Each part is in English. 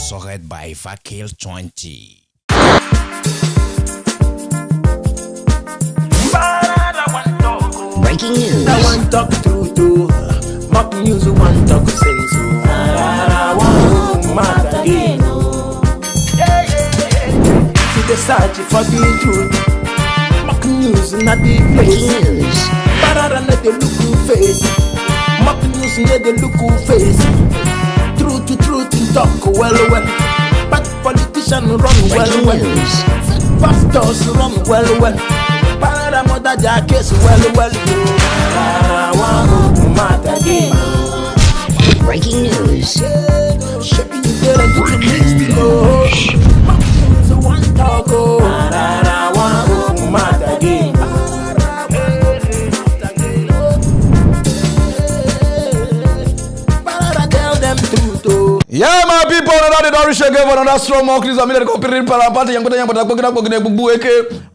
sponsored by Vakil 20. Breaking news. I want talk true to mock news. Want talk sense. I want mad again. To the search for the truth. Mock news not the place. Breaking news. Pararan let the look face. Mock news let the look face. Truth to truth talk well. But politicians run Breaking well. news. Pastors run well. Pararan mother their case well. I want mad again. Breaking news. Breaking news. One talk. I want mad again. Tell them truth. Yeah, my people, another don't reach again for another strong mock news. I'm going to compare Parapati and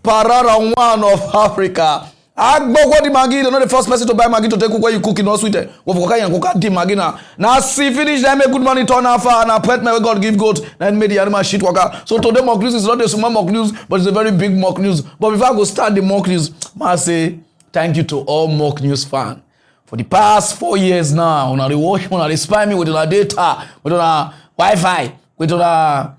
Pararan of Africa. Agbogbo di Maggi, they're not the first person to buy Maggi to take cook where you cook in no sweet. Di Maggi now. Now see finish them make good money turn alpha and a pet may God give goat and made the animal shit worker. So today mock news is not a small mock news, but it's a very big mock news. But before I go start the mock news, I say thank you to all mock news fans. For the past 4 years now, on the watch, on the spy me with our data, with our Wi-Fi, with our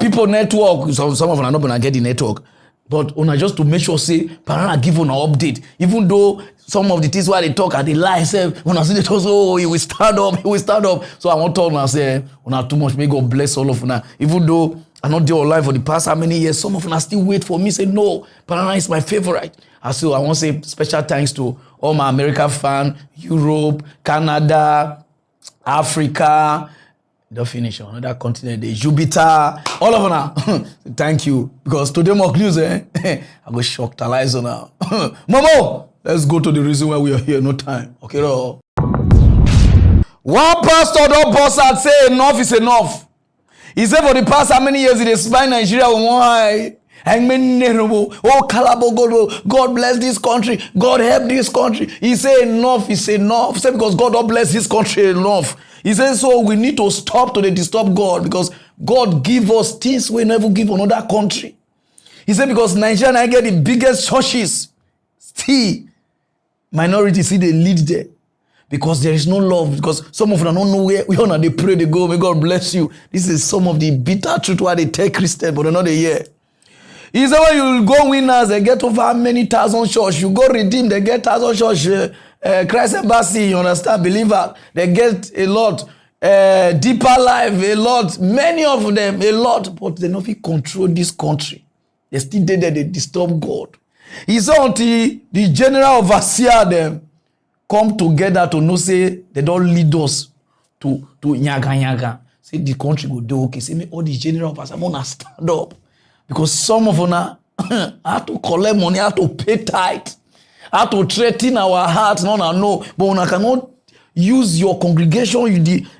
people network. Some of them are not gonna get the network. But on just to make sure say Pararan give on an update, even though some of the things where they talk and they lie, say when I see the talk, oh, he will stand up. So I want to talk and say, on too much, may God bless all of them. Even though I'm not there online for the past how many years, some of them still wait for me, say no, Pararan is my favorite. And so I want to say special thanks to all my American fans, Europe, Canada, Africa. Don't finish on another continent, the Jupiter, all of them. Thank you. Because today mock news, I go shock Talizer now. Momo, let's go to the reason why we are here. No time. Okay, no. One pastor don't boss out say enough is enough. He said for the past how many years he spy Nigeria with one eye. Oh, Kalabo, God bless this country. God help this country. He said enough is enough. He said because God don't bless this country enough. He says so we need to stop to disturb God because God give us things we never give another country. He said because Nigeria get the biggest churches. Still, minority see they lead there. Because there is no love. Because some of them don't know where they pray, they go, may God bless you. This is some of the bitter truth why they take Christian, but they're not here. He said when you go winners, they get over many thousand church. You go redeem, they get thousand church. Christ Embassy, you understand, believer, they get a lot. Deeper life, a lot. Many of them, a lot. But they don't control this country. They still there, they disturb God. He said until the general overseer them come together to know, say, they don't lead us to nyaga. Say the country go do okay. Say, all the general overseer, I'm gonna stand up. Because some of them have to collect money, have to pay tithe, have to threaten our hearts. No. But when I cannot use your congregation,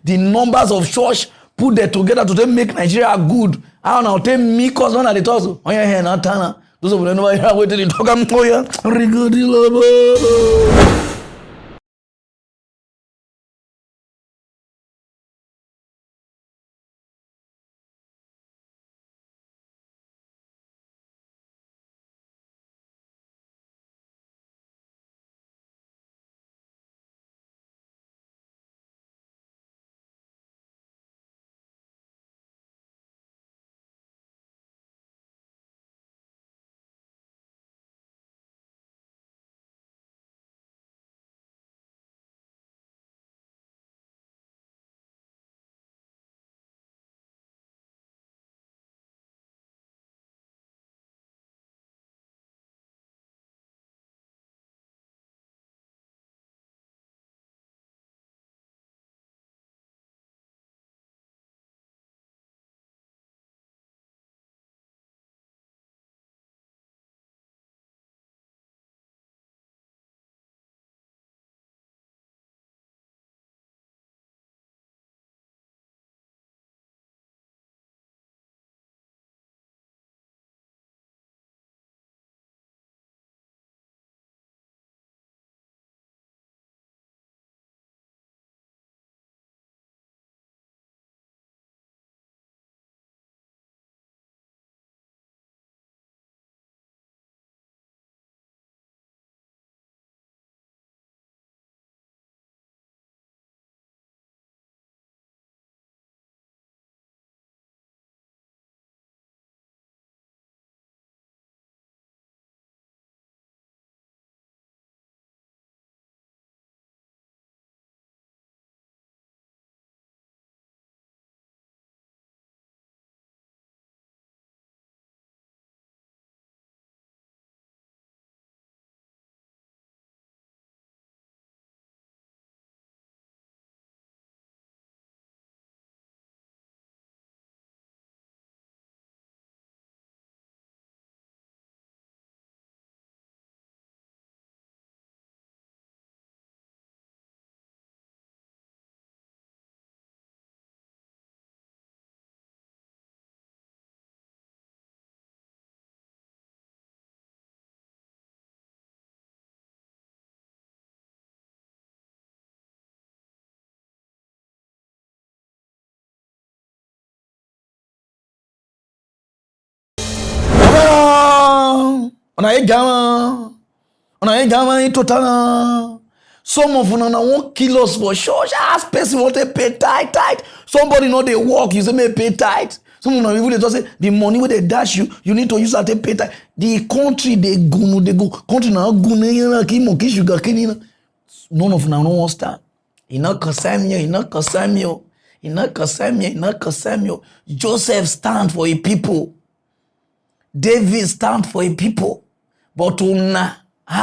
the numbers of church, put them together to make Nigeria good. I don't know, tell me, because when they talk, oh yeah, not Tana. Those of them never hear what they talk. Oh yeah, Some of them won't kill us for sure. Ask person want to pay tithe. Somebody know they work, you say may pay tithe. Some of them even they just say the money where they dash you need to use that to pay tithe. The country they go. Country now go sugar cane. None of them no want stand. Enough Kasamio. Joseph stand for a people. David stand for a people. But una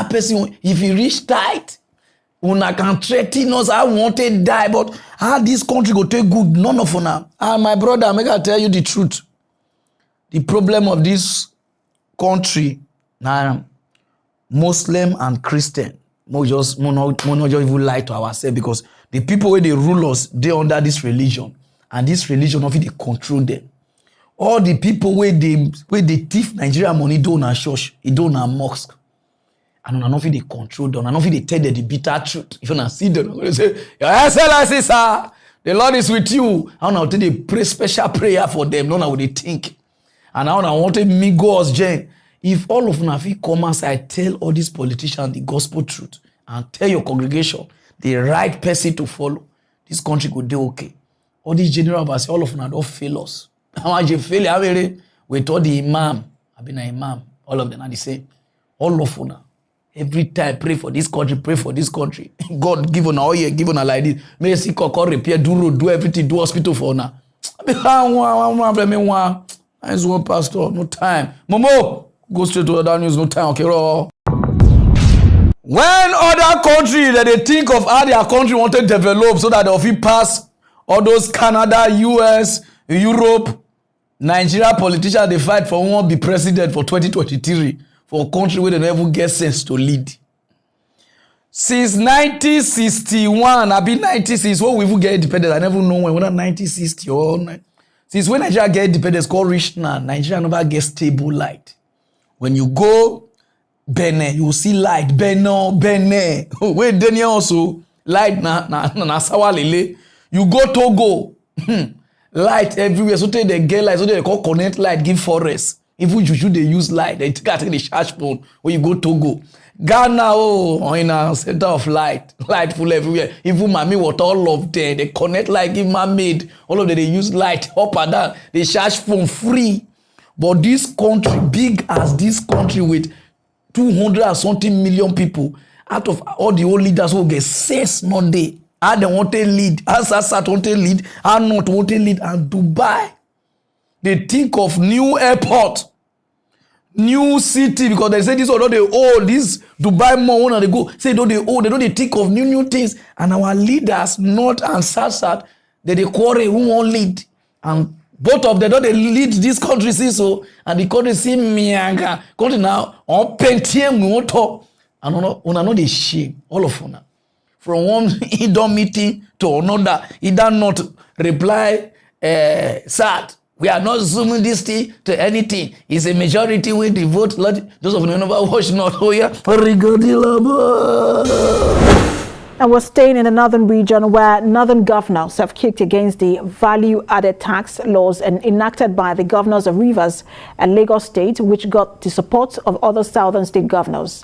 person if you reach tight, una can threaten us. I want to die, but how this country go take good? None of una. And my brother, make I tell you the truth. The problem of this country now, Muslim and Christian. We not just even lie to ourselves because the people where they rule us, they under this religion, and this religion of it they control them. All the people where they thief Nigeria money don't a church, it don't a mosque. And I know if they control them, I know if they tell them the bitter truth. If you not see them, they say, Your Excellency, sir, the Lord is with you. I don't know they pray special prayer for them. No, what they think. And I want to me go as Jane. If all of them come outside, tell all these politicians the gospel truth and tell your congregation the right person to follow, this country could do okay. All these general overseers, all of them don't fail us. How much you fail? We told the imam, I've been an imam, all of them are the same. All of them. Every time, pray for this country, pray for this country. God give on all year, give on like this. May see call repair, do road, do everything, do hospital for now. I just want pastor, no time. Momo, go straight to other news, no time, okay? When other countries that they think of how their country want to develop so that they will pass all those Canada, US, Europe, Nigeria politicians, they fight for who won't be president for 2023 for a country where they never get sense to lead. Since 1961, I been 1960, when we will get independence, I never know when, whether 1960 or 9. Since when Nigeria get independence, called rich now, Nigeria never get stable light. When you go Benin, you will see light. Benin. Wait, Daniel also light na sawa lele. You go Togo, light everywhere. So they get light. So they call connect light, give forest. Even you they use light. They take the charge phone when you go Togo. Ghana, in a center of light full everywhere. Even Mami water, all of them, they connect light, give man-made. All of them, they use light up and down. They charge phone free. But this country, big as this country with 200 and something million people, out of all the old leaders who get sense not they. How they want to lead, how Sasat want to lead, how not want to lead, and Dubai. They think of new airport. New city, because they say this or they old, this Dubai more when they go, say don't they old, they don't think of new things. And our leaders, North and South, they quarrel who won't lead. And both of them don't they lead this country, see so, and the country see mianga. Country now on pentiem we won't talk. And una know they shame, all of una. From one idol meeting to another, he done not reply sad. We are not zooming this thing to anything. It's a majority with the vote. Those of you who never watch not oh yeah. And we're staying in the northern region where northern governors have kicked against the value-added tax laws enacted by the governors of Rivers and Lagos State, which got the support of other southern state governors.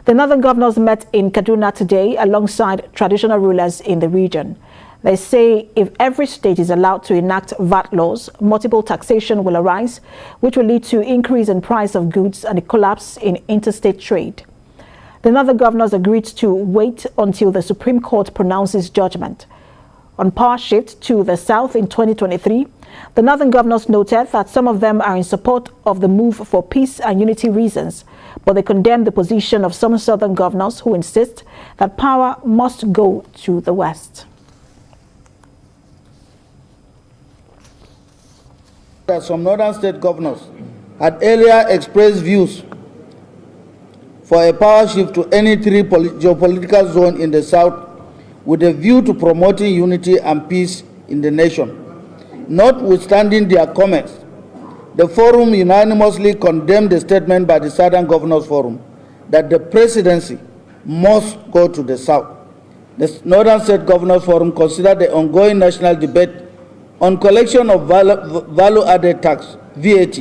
The northern governors met in Kaduna today alongside traditional rulers in the region. They say if every state is allowed to enact VAT laws, multiple taxation will arise, which will lead to increase in price of goods and a collapse in interstate trade. The northern governors agreed to wait until the Supreme Court pronounces judgment. On power shift to the south in 2023, the northern governors noted that some of them are in support of the move for peace and unity reasons, but they condemn the position of some southern governors who insist that power must go to the west. That some northern state governors had earlier expressed views for a power shift to any three geopolitical zone in the south with a view to promoting unity and peace in the nation. Notwithstanding their comments, the forum unanimously condemned the statement by the Southern Governors Forum that the presidency must go to the south. The Northern State Governors Forum considered the ongoing national debate on collection of value-added tax, VAT.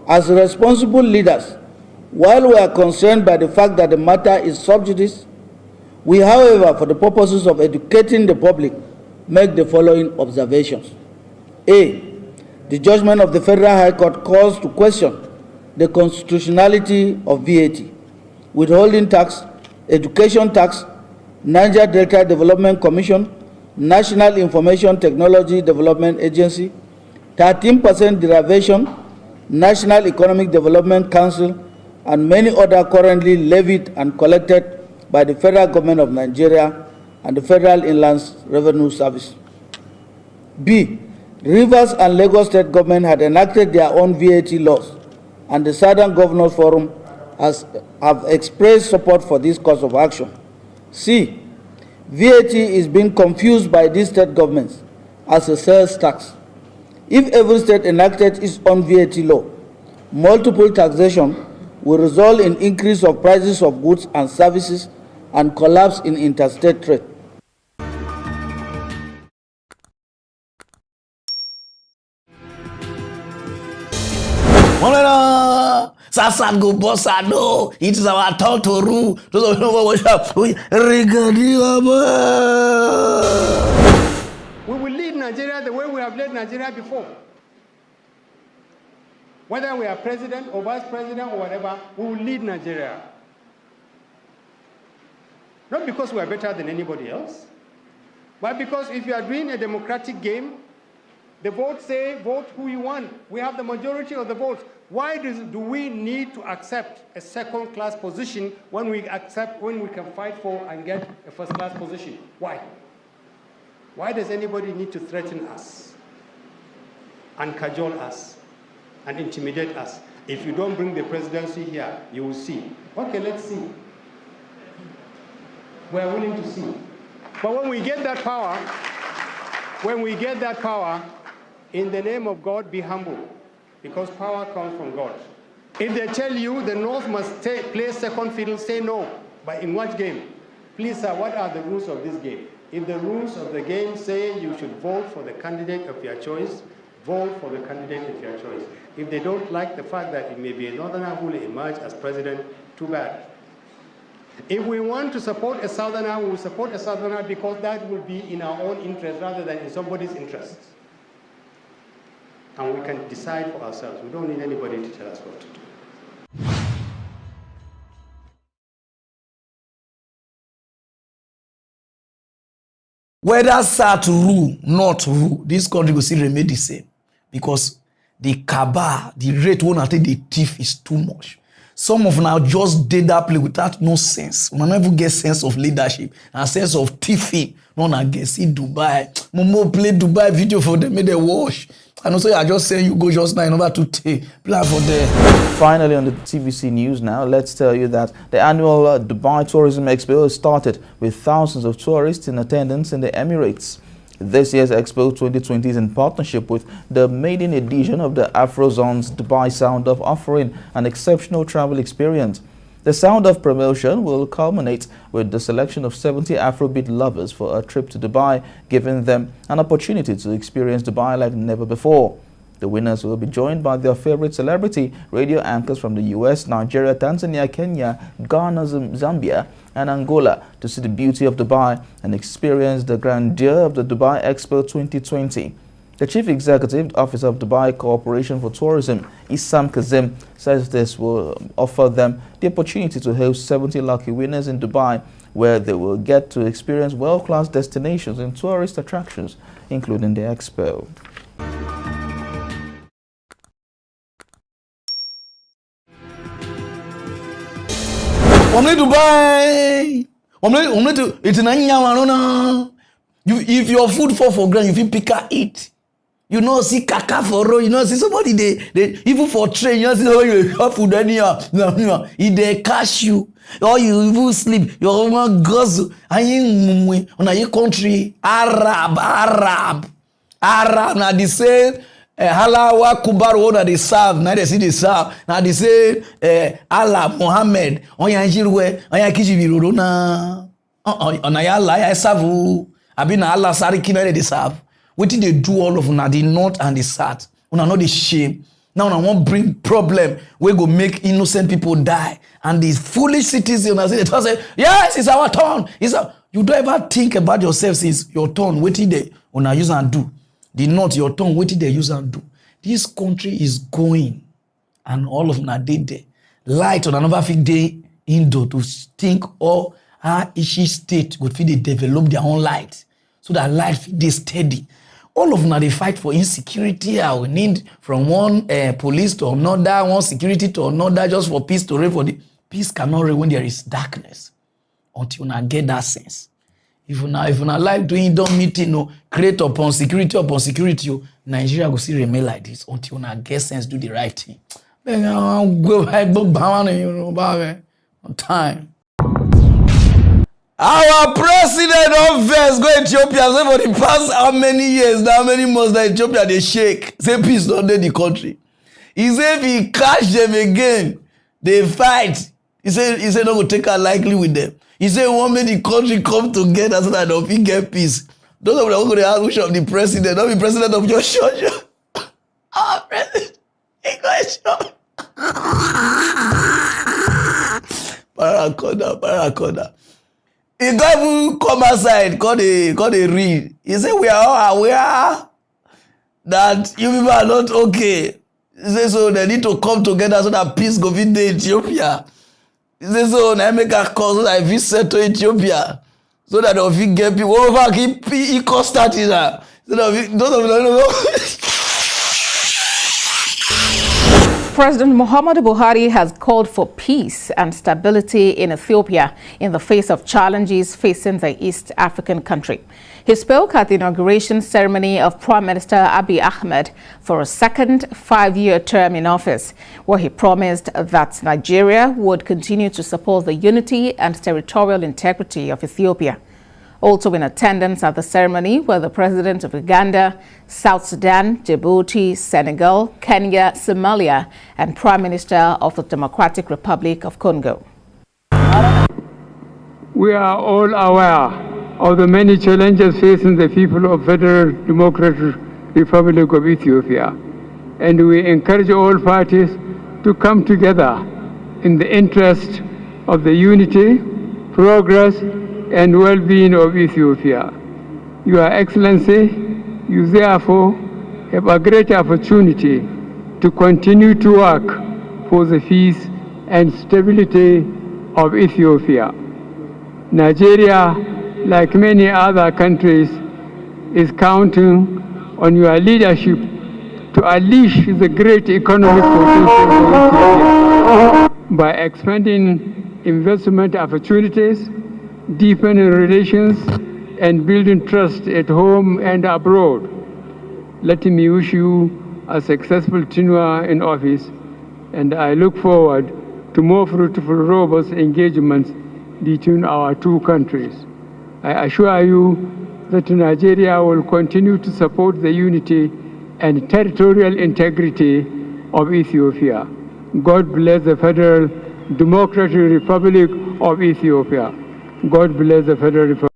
As responsible leaders, While we are concerned by the fact that the matter is sub judice, we, however, for the purposes of educating the public, make the following observations. A. The judgment of the Federal High Court calls to question the constitutionality of VAT, withholding tax, education tax, Niger Delta Development Commission, National Information Technology Development Agency, 13% derivation, National Economic Development Council, and many other currently levied and collected by the federal government of Nigeria and the Federal Inland Revenue Service. B. Rivers and Lagos State government had enacted their own VAT laws, and the Southern Governors Forum have expressed support for this course of action. C. VAT is being confused by these state governments as a sales tax. If every state enacted its own VAT law, multiple taxation will result in increase of prices of goods and services and collapse in interstate trade. Sasa go bossado. It is our turn to rule. We will lead Nigeria the way we have led Nigeria before. Whether we are president or vice president or whatever, we will lead Nigeria. Not because we are better than anybody else, but because if you are doing a democratic game, the votes say vote who you want. We have the majority of the votes. Why do we need to accept a second-class position when we can fight for and get a first-class position? Why? Why does anybody need to threaten us and cajole us and intimidate us? If you don't bring the presidency here, you will see. Okay, let's see. We are willing to see. But when we get that power, in the name of God, be humble, because power comes from God. If they tell you the North must play second fiddle, say no. But in what game? Please, sir, what are the rules of this game? If the rules of the game say you should vote for the candidate of your choice, vote for the candidate of your choice. If they don't like the fact that it may be a northerner who will emerge as president, too bad. If we want to support a southerner, we will support a southerner because that will be in our own interest rather than in somebody's interest. And we can decide for ourselves. We don't need anybody to tell us what to do. Whether South rule, not rule, this country will still remain the same. Because the cabal, the rate one I think the thief is too much. Some of now just did that play without no sense. We never get sense of leadership and sense of thieving. No, I guess see Dubai. Momo play Dubai video for them, made them wash. And also, I just say you go just now in order to take plan for them. Finally, on the TVC news now, let's tell you that the annual Dubai Tourism Expo started with thousands of tourists in attendance in the Emirates. This year's Expo 2020 is in partnership with the maiden edition of the Afrozone's Dubai Sound Off, offering an exceptional travel experience. The Sound Off promotion will culminate with the selection of 70 Afrobeat lovers for a trip to Dubai, giving them an opportunity to experience Dubai like never before. The winners will be joined by their favorite celebrity radio anchors from the US, Nigeria, Tanzania, Kenya, Ghana, Zambia, and Angola to see the beauty of Dubai and experience the grandeur of the Dubai Expo 2020. The Chief Executive Officer of Dubai Corporation for Tourism, Issam Kazim, says this will offer them the opportunity to host 70 lucky winners in Dubai, where they will get to experience world-class destinations and tourist attractions, including the Expo. Dubai. If your food fall for ground, you feel pick and eat. You know, see kaka for road. You know, see somebody they even for train. You know, see somebody you have food anyhow. If they catch you, or you even sleep, you almost guzzle. And you on your country, Arab. Now they say halawa kubaru that they serve. Now they see they serve. Now they say Allah Muhammad. On your jirwe, on your kijibiru na. On your life serve. Abina Allah sari kina they serve. What did they do all of una the north and the south? Una know the shame. Now I won't bring problem. We go make innocent people die. And these foolish citizens say, yes, it's our turn. You don't ever think about yourself since your turn. What did they use and do? The not your turn. What did they use and do? This country is going. And all of them are there. Light on another big day indoor to think all how each state would feel they develop their own light. So that light they steady. All of them they fight for insecurity. I will need from one police to another, one security to another, just for peace to reign. For the peace cannot reign when there is darkness. Until you get that sense. If you not like doing don't meeting, create upon security, Nigeria will still remain like this until you get sense, do the right thing. Go back, on time. Our president of first go Ethiopia. Say for the past how many years, how many months that Ethiopia they shake. Say peace not in the country. He said if he catch them again, they fight. He said not go take her likely with them. He said one make the country come together so that they get peace. Those of them who go to ask which of the president, not be president of your church. Our president, he got Pararan. He got even come outside, got a read. He said, we are all aware that you people are not okay. He said, so they need to come together so that peace go in Ethiopia. He said, so they make a call so that if he settle Ethiopia, so that if he get people over, he cost that in there. So that those of them don't know. President Muhammadu Buhari has called for peace and stability in Ethiopia in the face of challenges facing the East African country. He spoke at the inauguration ceremony of Prime Minister Abiy Ahmed for a second 5-year term in office, where he promised that Nigeria would continue to support the unity and territorial integrity of Ethiopia. Also in attendance at the ceremony were the President of Uganda, South Sudan, Djibouti, Senegal, Kenya, Somalia, and Prime Minister of the Democratic Republic of Congo. We are all aware of the many challenges facing the people of Federal Democratic Republic of Ethiopia, and we encourage all parties to come together in the interest of the unity, progress, and well-being of Ethiopia. Your Excellency, you therefore have a great opportunity to continue to work for the peace and stability of Ethiopia. Nigeria, like many other countries, is counting on your leadership to unleash the great economic potential of Ethiopia by expanding investment opportunities, deepening relations, and building trust at home and abroad. Let me wish you a successful tenure in office, and I look forward to more fruitful, robust engagements between our two countries. I assure you that Nigeria will continue to support the unity and territorial integrity of Ethiopia. God bless the Federal Democratic Republic of Ethiopia. God bless the Federal Republic.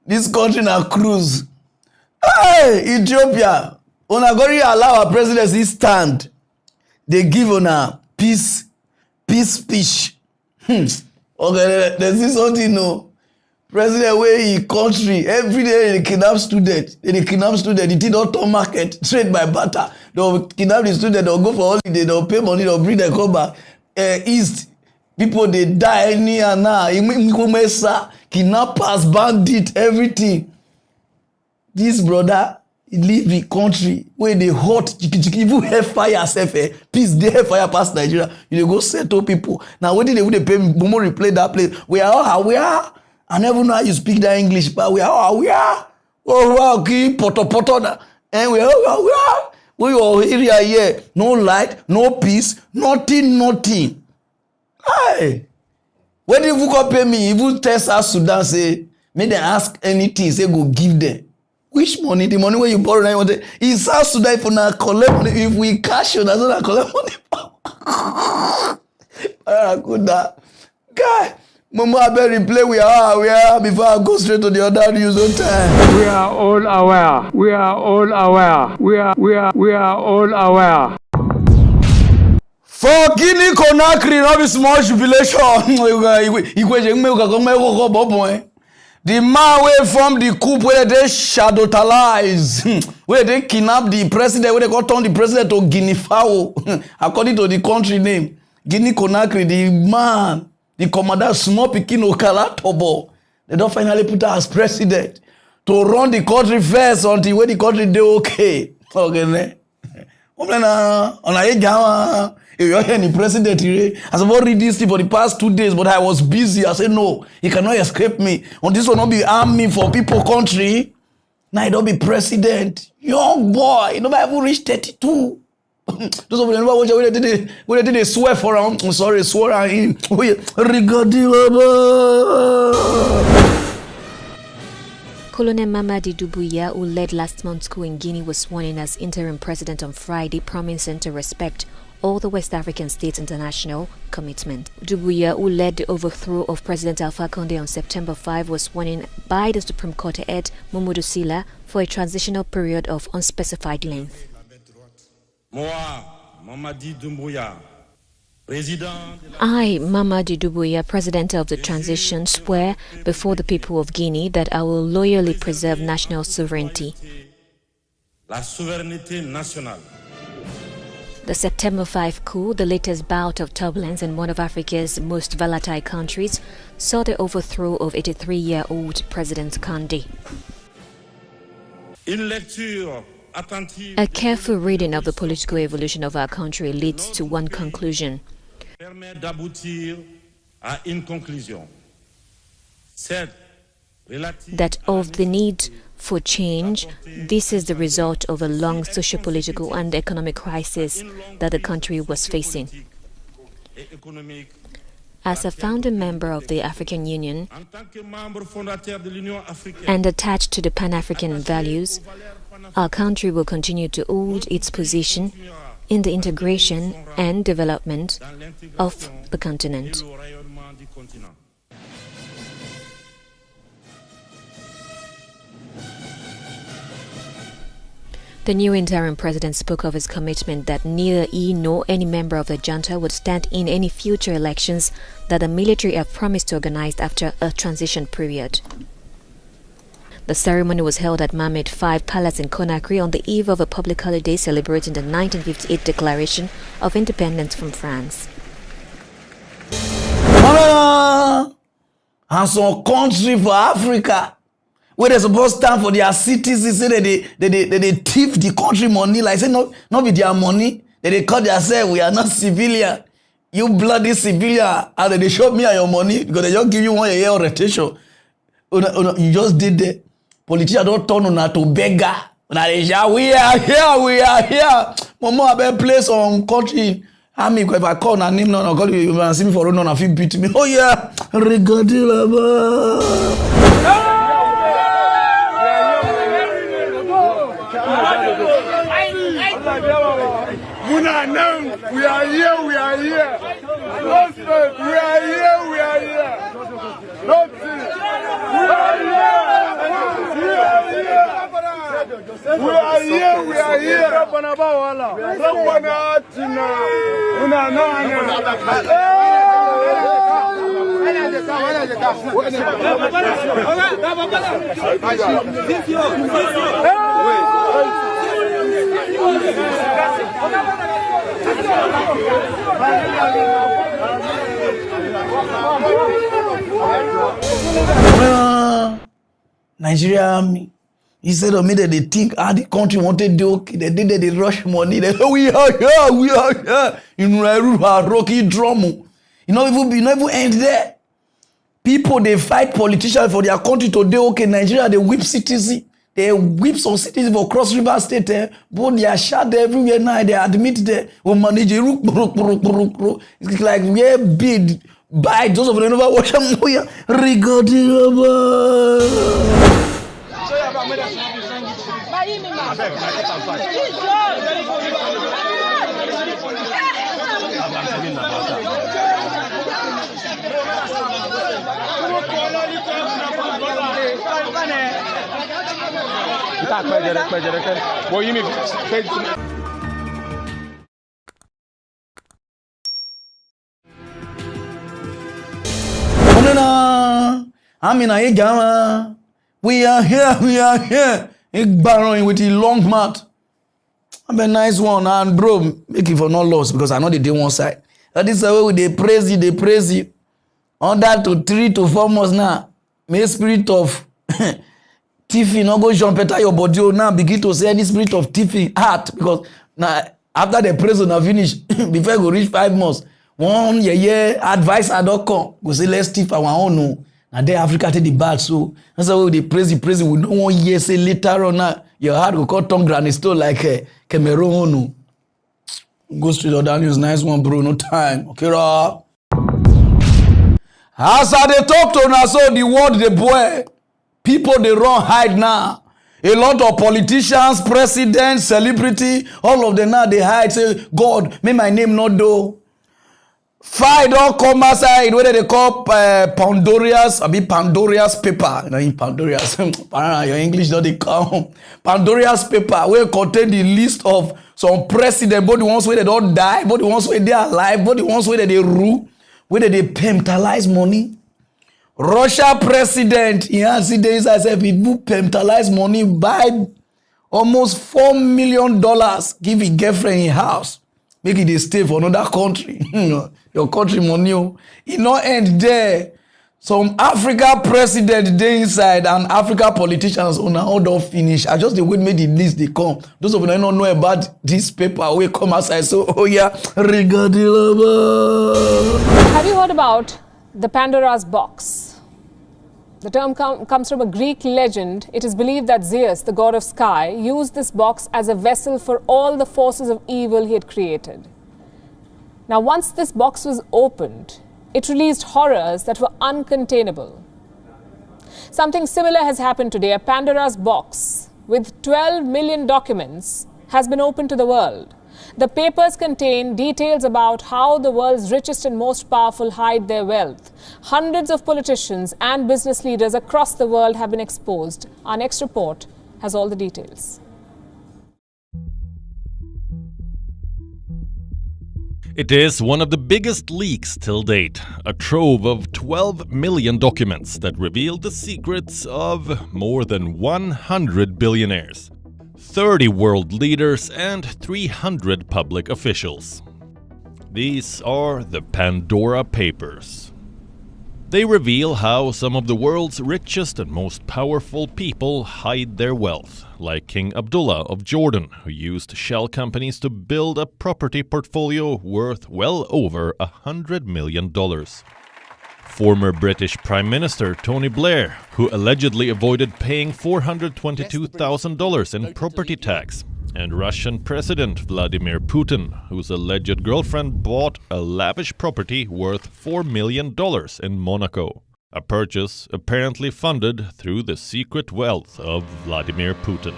This country na cruise. Hey, Ethiopia. Una go allow our presidency stand. They give una peace speech. Okay, there's this something no. President wey in country every day they kidnap students. They kidnap students. They did not turn market trade by barter. They'll kidnap the students. They'll go for holiday. They'll pay money. They'll bring them come back. East people they die any and now. Kidnappers, bandit, everything. This brother he leave the country where they hot even hellfire self. Peace they hellfire past Nigeria. You go settle people. Now when they pay me? Bomo replay that place. We are all aware. I never know how you speak that English, but we are all aware. Oh wow, okay, poto and we are all aware. We are area here. No light, no peace, nothing. Hey, when they go pay me, even tell South Sudan say, may they ask anything, say go give them. Which money? The money where you borrow now you want in South Sudan if we not collect money, if we cash you, that's not collect money. Guy, Mama, I better replay we are before I go straight to the other news on time. We are all aware. We are all aware. We are all aware. For Guinea Conakry, not be small jubilation. The man way from the coup where they shadowtalize, where they kidnap the president, where they got turn the president to Guinea Fowl, according to the country name. Guinea Conakry, the man, the commander small pikin Okala Tobo, they don't finally put her as president to run the country first until when the country they okay. Okay, if you're any president, I was about read this thing for the past 2 days, but I was busy. I said, no, he cannot escape me. On this will not be army for people country. Now he don't be president. Young boy, nobody ever reach 32. Those of them never watch when they swear for him. I'm sorry, swear on him. Colonel Mamadi Doumbouya, who led last month's coup in Guinea, was sworn in as interim president on Friday, promising to respect all the West African states' international commitment. Doumbouya, who led the overthrow of President Alpha Condé on September 5, was sworn in by the Supreme Court head Mamadou Sylla for a transitional period of unspecified length. I, Mamadi Doumbouya, President of the Transition, swear before the people of Guinea that I will loyally preserve national sovereignty. The September 5 coup, the latest bout of turbulence in one of Africa's most volatile countries, saw the overthrow of 83-year-old President Condé. A careful reading of the political evolution of our country leads to one conclusion: that of the need for change, this is the result of a long socio-political and economic crisis that the country was facing. As a founding member of the African Union and attached to the Pan-African values, our country will continue to hold its position in the integration and development of the continent. The new interim president spoke of his commitment that neither he nor any member of the junta would stand in any future elections that the military have promised to organize after a transition period. The ceremony was held at Mohammed V Palace in Conakry on the eve of a public holiday celebrating the 1958 Declaration of Independence from France. And some country for Africa where they supposed to stand for their citizens, say they thief the country money. Like say no be their money. They call themselves, we are not civilian. You bloody civilian. And they show me your money because they just give you 1 year rotation. You just did that. Politicians don't turn on to beggar. We are here. Mama, I better play some country. I mean, if I call na name, no, call you and see me for run, if you beat me. Oh yeah, we are here. We are here. Nigeria Army. Instead of me that they think the country wanted to okay, they did they rush money. They we are here. In Rocky drum. You know even end there. People they fight politicians for their country to do okay. Nigeria they whip citizens. They whip some cities for Cross River State. But they are shot everywhere now. They admit that we manage it's like we bid by those of them never watch them regarding We are here. Igbaron with the long mat. I'm a nice one, and bro, make it for not loss because I know they did one side. That is the way they praise you. On that to 3 to 4 months now, may spirit of thiefing not go jump enter your body now begin to say any spirit of thiefing heart because now after the praise na finish before you go reach 5 months, one year advice I don't come go say let's thief our own no. Now there Africa take the bad so that's why they praise we no one year say later on now your heart go cut tongue granny still like Cameroon no. Go straight on that news, nice one bro, no time. Okay, ra. As I dey talk to now, so the world the boy, people they run hide now. A lot of politicians, presidents, celebrity, all of them now they hide. Say, God, may my name not do. Fight don't come outside. Whether they call Pandora's paper. You know, in Pandora's, your English don't they come. Pandora's paper will contain the list of some president, both the ones where they don't die, both the ones where they are alive, both the ones where they rule, where they pimptalize money. Russia president, see the inside say people pimptalize money, buy almost $4 million, give his girlfriend in house, make it stay for another country. Your country money, it not end there. Some Africa president dey inside and Africa politicians on how don't finish. I just the way made the list they come. Those of you don't know about this paper we come outside. So regarding Have you heard about the Pandora's box? The term comes from a Greek legend. It is believed that Zeus, the god of sky, used this box as a vessel for all the forces of evil he had created. Now, once this box was opened, it released horrors that were uncontainable. Something similar has happened today. A Pandora's box with 12 million documents has been opened to the world. The papers contain details about how the world's richest and most powerful hide their wealth. Hundreds of politicians and business leaders across the world have been exposed. Our next report has all the details. It is one of the biggest leaks till date, a trove of 12 million documents that reveal the secrets of more than 100 billionaires, 30 world leaders and 300 public officials. These are the Pandora Papers. They reveal how some of the world's richest and most powerful people hide their wealth, like King Abdullah of Jordan, who used shell companies to build a property portfolio worth well over $100 million. Former British Prime Minister Tony Blair, who allegedly avoided paying $422,000 in property tax, and Russian President Vladimir Putin, whose alleged girlfriend bought a lavish property worth $4 million in Monaco, a purchase apparently funded through the secret wealth of Vladimir Putin.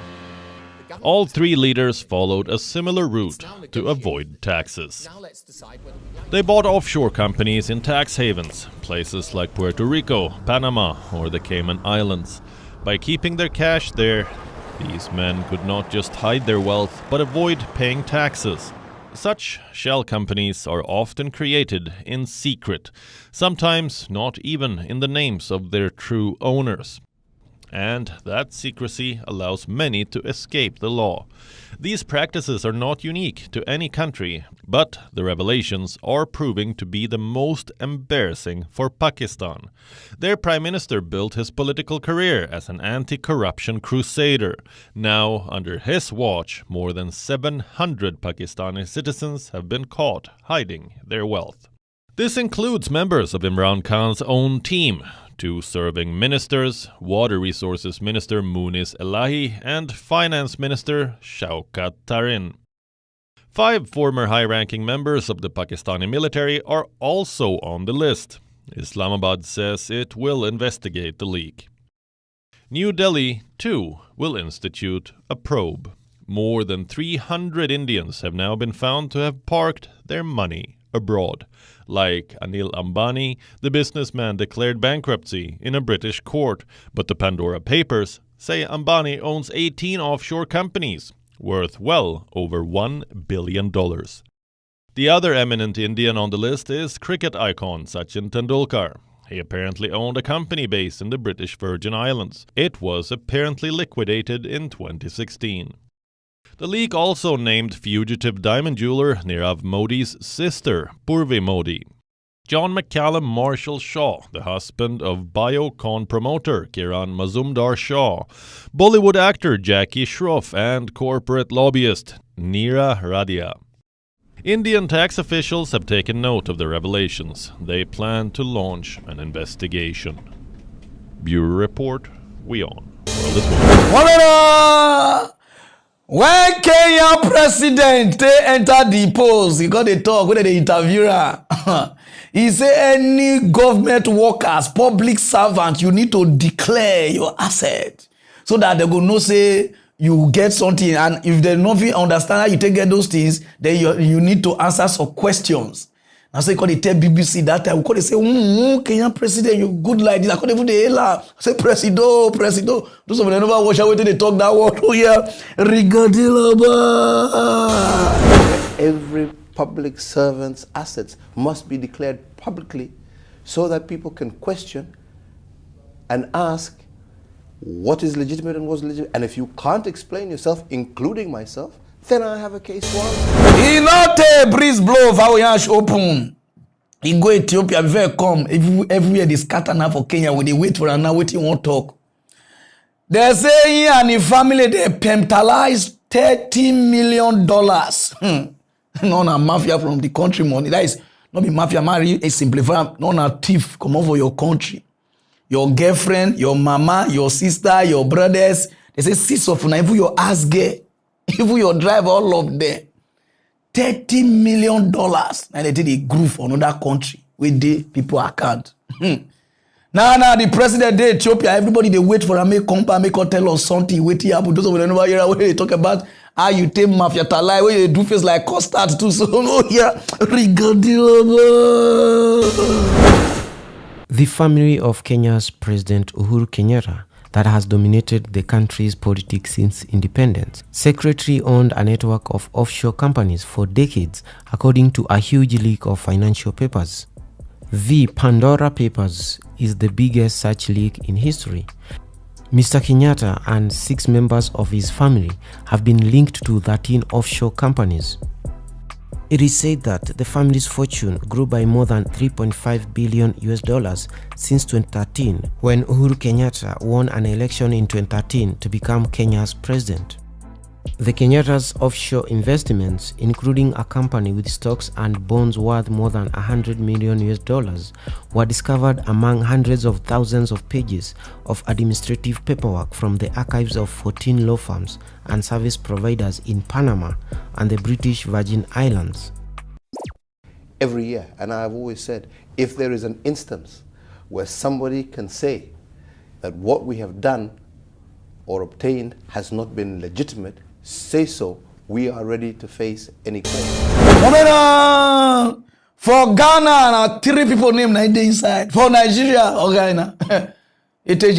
All three leaders followed a similar route to avoid taxes. They bought offshore companies in tax havens, places like Puerto Rico, Panama, or the Cayman Islands. By keeping their cash there, these men could not just hide their wealth, but avoid paying taxes. Such shell companies are often created in secret, sometimes not even in the names of their true owners. And that secrecy allows many to escape the law. These practices are not unique to any country, but the revelations are proving to be the most embarrassing for Pakistan. Their prime minister built his political career as an anti-corruption crusader. Now, under his watch, more than 700 Pakistani citizens have been caught hiding their wealth. This includes members of Imran Khan's own team, 2 serving ministers, Water Resources Minister Munis Elahi and Finance Minister Shaukat Tarin. 5 former high-ranking members of the Pakistani military are also on the list. Islamabad says it will investigate the leak. New Delhi, too, will institute a probe. More than 300 Indians have now been found to have parked their money abroad. Like Anil Ambani, the businessman declared bankruptcy in a British court, but the Pandora Papers say Ambani owns 18 offshore companies, worth well over $1 billion. The other eminent Indian on the list is cricket icon Sachin Tendulkar. He apparently owned a company based in the British Virgin Islands. It was apparently liquidated in 2016. The leak also named fugitive diamond jeweler Nirav Modi's sister, Purvi Modi. John McCallum Marshall Shaw, the husband of Biocon promoter Kiran Mazumdar Shaw, Bollywood actor Jackie Shroff, and corporate lobbyist Neera Radia. Indian tax officials have taken note of the revelations. They plan to launch an investigation. Bureau Report, we on. World is one. When Kenya president enter the post, he got a talk with the interviewer. He say any government workers, public servants, you need to declare your asset so that they go know say you get something, and if they don't understand how you take get those things, then you need to answer some questions. Now say call they tell BBC that time, we call they say, Kenyan president, you good like this. I call they put the hell say presido. Those of them never watch out they talk that word. Oh yeah, Rigadilaba. Every public servant's assets must be declared publicly so that people can question and ask what is legitimate and what's legitimate. And if you can't explain yourself, including myself, then I have a case to answer. He not a breeze blow for Yash open. He go Ethiopia before he come. Everywhere they scatter now for Kenya when they wait for an now waiting won't talk. They say he and his family they pentalize $30 million. No, na mafia from the country money. That is not be mafia marry a simplifier. No, na thief come over your country. Your girlfriend, your mama, your sister, your brothers. They say 6 of them, even your ass girl, even your driver, all of them. $30 million. Now they take a group for another country with the people account. Now the president of Ethiopia, everybody they wait for a make tell us something. Wait here, but those of them never hear where they talk about how you take mafia talai, where you do face like custard too. So no here, The family of Kenya's President Uhuru Kenyatta that has dominated the country's politics since independence secretly owned a network of offshore companies for decades, according to a huge leak of financial papers. The Pandora Papers is the biggest such leak in history. Mr. Kenyatta and 6 members of his family have been linked to 13 offshore companies. It is said that the family's fortune grew by more than $3.5 billion since 2013, when Uhuru Kenyatta won an election in 2013 to become Kenya's president. The Kenyatta's offshore investments, including a company with stocks and bonds worth more than $100 million, were discovered among hundreds of thousands of pages of administrative paperwork from the archives of 14 law firms and service providers in Panama and the British Virgin Islands. Every year, and I've always said, if there is an instance where somebody can say that what we have done or obtained has not been legitimate, say so. We are ready to face any claim. For Ghana, 3 people named inside. For Nigeria, Ghana, it is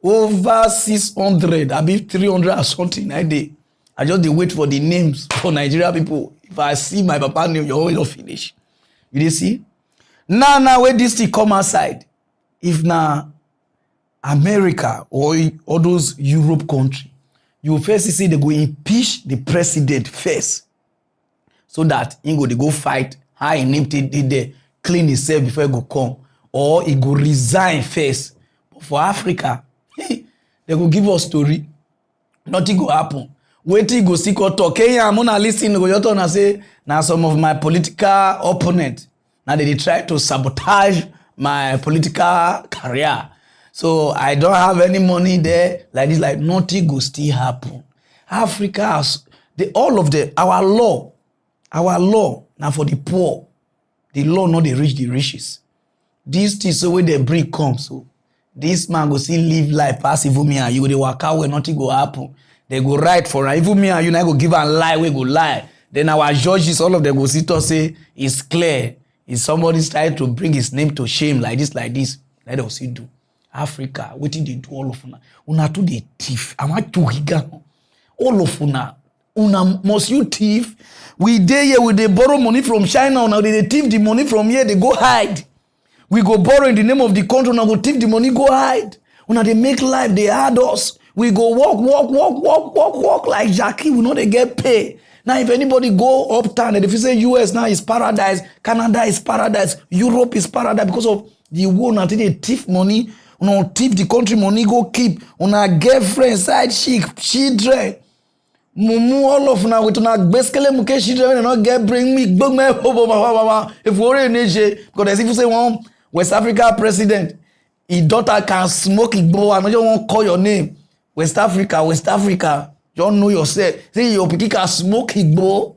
over 600, I be 300 or something a day. I just wait for the names for Nigeria people. If I see my papa name, your whole finish. You dey see? Now where this thing come outside, if na America or those Europe country, you first see they go impeach the president first, so that he go fight how he name they clean himself before he go come, or he go resign first. But for Africa, they go give us story, nothing go happen. Wait till go see or talk. Hey, I'm gonna listen to your turn and say now some of my political opponent now they try to sabotage my political career. So I don't have any money there. Like this, like nothing go still happen. Africa has all of our law now for the poor. The law not they reach the riches. This thing so when they bring come, so this man go still live life pass even me and you go they work out where nothing go happen. They go write for even me and you now go give a lie, we go lie. Then our judges, all of them go sit and say it's clear. If somebody's trying to bring his name to shame like this, let us see do. Africa, wetin dey do all of una? Una too dey thief. I want to higa. All of una must you thief? We dey here, we dey borrow money from China, now they thief the money from here, they go hide. We go borrow in the name of the country, now go thief the money, go hide. Una they make life, they hard us. We go walk like Jackie, we know they get pay. Now if anybody go uptown, and if you say US now is paradise, Canada is paradise, Europe is paradise, because of the war, now they thief money, una thief the country money, go keep, una girlfriend, side chick, children. Mumu all of now with una basically muke children not get bring me if we already need because as if you say one West Africa president, his daughter can smoke igbo and I just won't call your name. West Africa, you don't know yourself. Say your pikin can smoke igbo.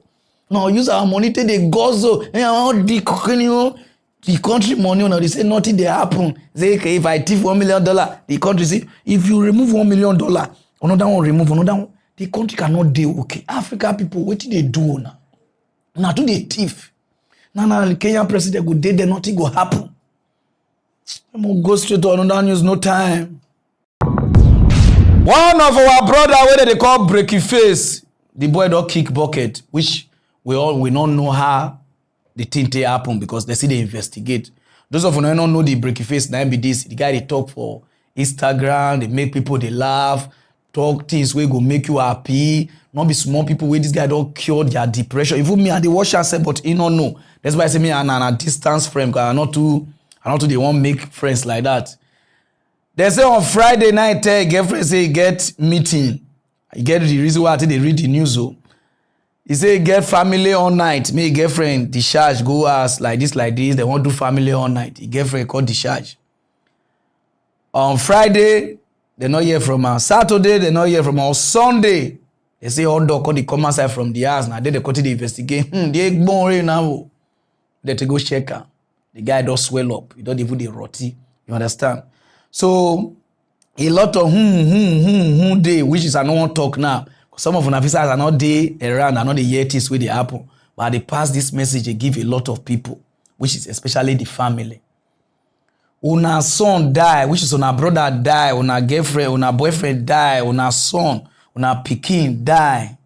No, use our money to the gozo. And the country money, now they say nothing they happen. Say okay, if I thief $1 million, the country say if you remove $1 million, another one remove another one. The country cannot deal okay. African people, what did they do now? Now do they thief? Now the Kenyan president go dead, then nothing go happen. I'm gonna go straight to another news, no time. One of our brother, where they call breaky face, the boy don't kick bucket, which we don't know how the thing they happen because they see they investigate. Those of you who don't know the breaky face, now be this, the guy they talk for Instagram, they make people they laugh. Talk things where go make you happy. Not be small people where this guy don't cure their depression. Even me and the watch and say, but he don't know. That's why I say me and a distance friend because I'm not too they want make friends like that. They say on Friday night, girlfriend say he get meeting. He get the reason why I think they read the news. So he say he get family all night. Me girlfriend discharge go ask like this. They want to do family all night. He girlfriend called discharge. On Friday. They not hear from us. Saturday, they not hear from us. Sunday, they say all dog they come outside from the house. Now they continue to investigate. They born now. They to go check her. The guy don't swell up. He don't even the rotty. You understand? So a lot of day, which is I don't want to talk now. Some of the officers are not there around. Are not the hear things with the happen. But they pass this message. They give a lot of people, which is especially the family. Una son die, which is una brother die, una girlfriend, una boyfriend die, una son, una pikin die.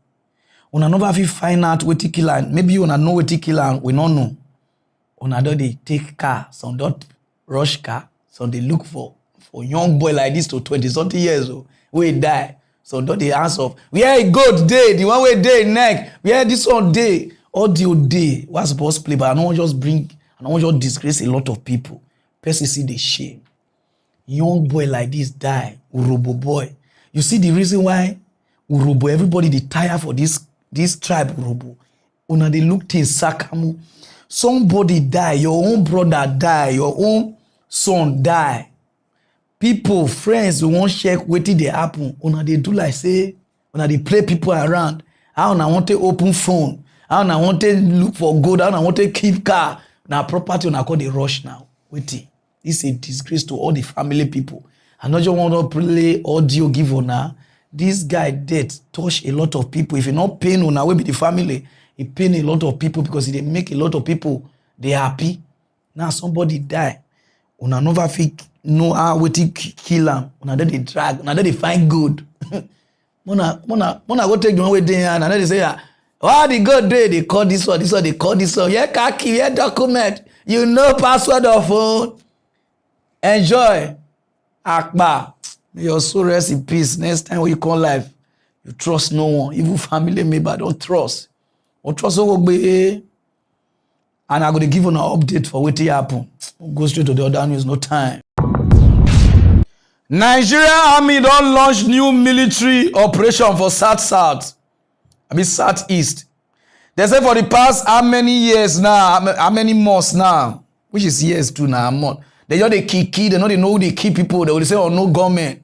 Una never fit find out wetin kill am. Maybe una know wetin kill am, we no know. Una don dey take car, some don rush car, some dey look for young boy like this to 20-something years old wey die. Some don dey ask of where he goat dey, the one wey dey neck, where this one dey, audio dey. What's supposed to play, but I don't want just disgrace a lot of people. Person see the shame. Young boy like this die, Urobo boy. You see the reason why Urobo, everybody they tire for this tribe Urobo. Una they look to Sakamu. Somebody die, your own brother die, your own son die. People, friends, who won't check what did they happen. Una they do like say, una they play people around. How una want to open phone. How una want to look for gold. How una want to keep car. Now property una call the rush now. Waiting. This is a disgrace to all the family people. I not just want to play audio give ona. This guy dead touch a lot of people. If you not paying ona, we be the family. He pain a lot of people because they make a lot of people they happy. Now somebody die. Una never fit know how wetin kill am. Una they drag. Una they find good. Mona go take the one way there and they say, oh the good day they call this one, they call this one. Yeah, khaki, yeah, document. You know password of phone. Enjoy. Akbar. May your soul rest in peace. Next time when you call life, you trust no one. Even family member, don't trust. Don't trust who and I'm going to give you an update for what happen. We'll go straight to the other news, no time. Nigeria Army don't launch new military operation for Southeast. They say for the past how many years now, how many months now, which is years too now, a month. They just they kill, they know who they kill people. They will say, oh, no government.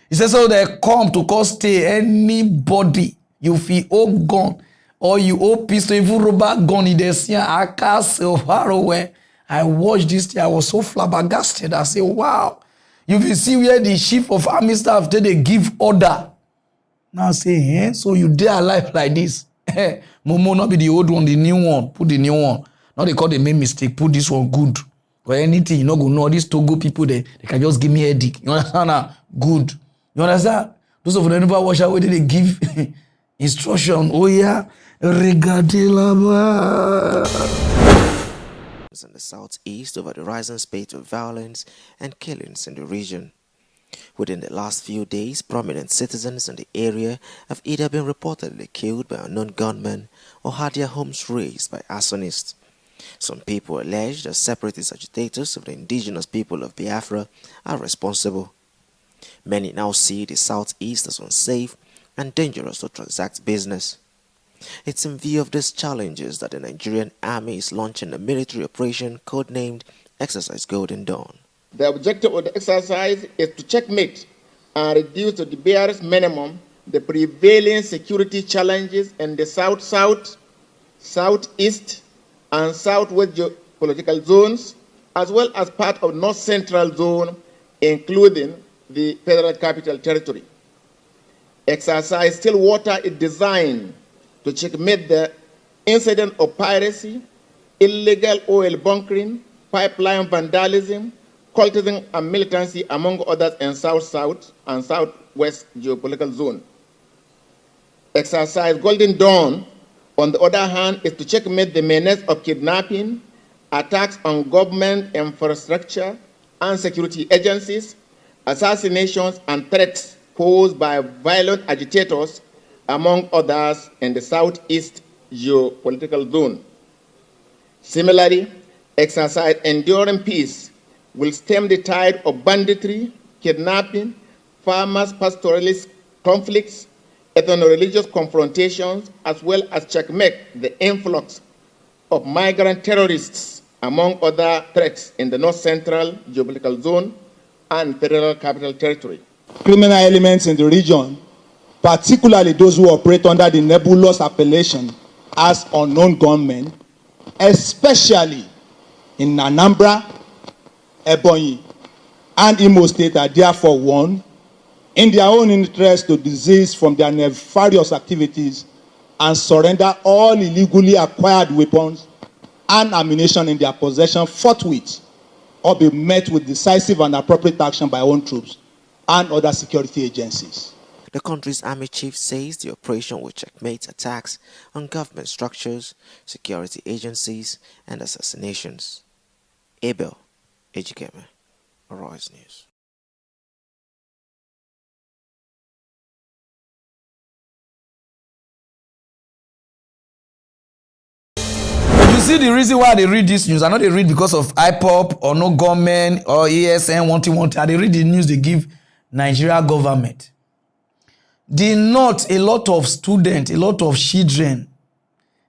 He says, so they come to cause stay anybody. You feel old gun or you old pistol, even rubber gun in the sea. I can't so far away. I watched this thing. I was so flabbergasted. I say, wow. You will see where the chief of army staff they give order. Now I say, so you dare alive like this. Momo not be the old one, the new one. Put the new one. Now they call the main mistake. Put this one good. Because anything, you know, go know, these Togo people, they can just give me a headache. You understand? Good. You understand? Those of them never watch out where they give instruction. Oh yeah, regardez là-bas. In the southeast over the rising spate of violence and killings in the region. Within the last few days, prominent citizens in the area have either been reportedly killed by unknown gunmen or had their homes razed by arsonists. Some people allege that separatist agitators of the indigenous people of Biafra are responsible. Many now see the southeast as unsafe and dangerous to transact business. It's in view of these challenges that the Nigerian Army is launching a military operation codenamed Exercise Golden Dawn. The objective of the exercise is to checkmate and reduce to the barest minimum the prevailing security challenges in the South-South, Southeast, and Southwest geopolitical zones, as well as part of North-Central zone, including the Federal Capital Territory. Exercise Stillwater is designed to checkmate the incident of piracy, illegal oil bunkering, pipeline vandalism, cultism, and militancy, among others, in South-South and Southwest geopolitical zone. Exercise Golden Dawn, on the other hand, is to checkmate the menace of kidnapping, attacks on government infrastructure and security agencies, assassinations, and threats posed by violent agitators, among others, in the Southeast geopolitical zone. Similarly, Exercise Enduring Peace will stem the tide of banditry, kidnapping, farmers-pastoralist conflicts, ethno-religious confrontations, as well as checkmate the influx of migrant terrorists, among other threats, in the North-Central geopolitical zone and Federal Capital Territory. Criminal elements in the region, particularly those who operate under the nebulous appellation as unknown gunmen, especially in Anambra, Ebonyi, and Imo State, are therefore warned in their own interest to desist from their nefarious activities and surrender all illegally acquired weapons and ammunition in their possession forthwith, or be met with decisive and appropriate action by own troops and other security agencies. The country's army chief says the operation will checkmate attacks on government structures, security agencies, and assassinations. Abel Ejikeme, Arise News. You see the reason why they read this news, I know they read because of IPOP or no government or ASN wanting. They read the news they give Nigeria government. The North, a lot of students, a lot of children,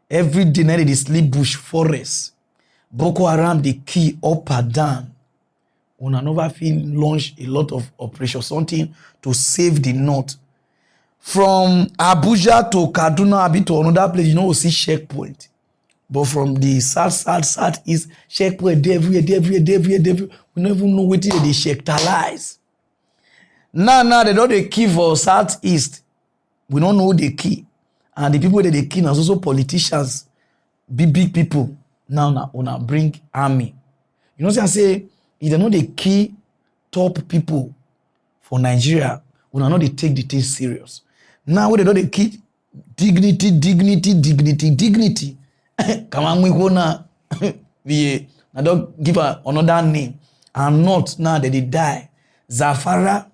every day they sleep bush forest. Boko Haram, they key up and down. On another field, launch a lot of operations, something to save the North. From Abuja to Kaduna, to another place, you know, we see checkpoint. But from the southeast, checkpoint everywhere. We don't even know what they checkalize. Now they don't they key for southeast. We don't know the key. And the people that they key are also politicians, big people. Now wanna bring army. You know what I say? If they know the key top people for Nigeria, we know they take the thing serious. Now they know the key dignity. Come on, we go now. I don't give another name. And not now that they die. Zafara,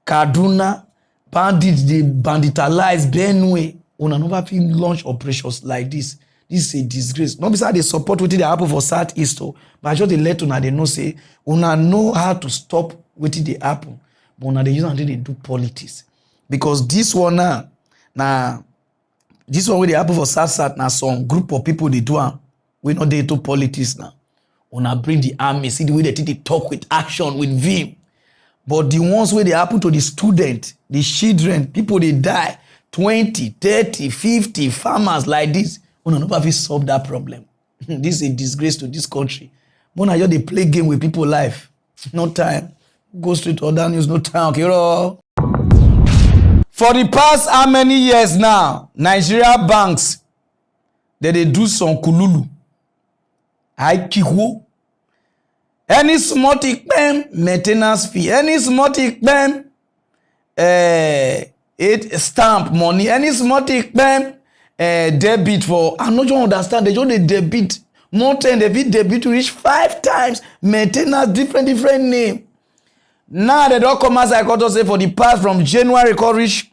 Kaduna, bandits, they banditalize Benue. We never feel launch operations like this. This is a disgrace. Not because they support what they happen for Southeast, but just they let una they know say una know how to stop what they happen. But una they use until they do politics. Because this one now, this one where they happen for South now some group of people they do we know they do politics now. Una bring the army, see the way they talk with action, with vim. But the ones where they happen to the student, the children, people they die, 20, 30, 50 farmers like this. We don't know if we solve that problem. This is a disgrace to this country. When I just they play game with people's life, no time. Go straight to other news, no time. Okay, for the past how many years now, Nigeria banks, they do some kululu. Aikiwo. Any small maintenance fee. Any small it stamp money. Any small debit for. I no just understand. They just debit. More time they debit to reach 5 times. Maintenance different name. Now they don't come as I got to say for the past from January to reach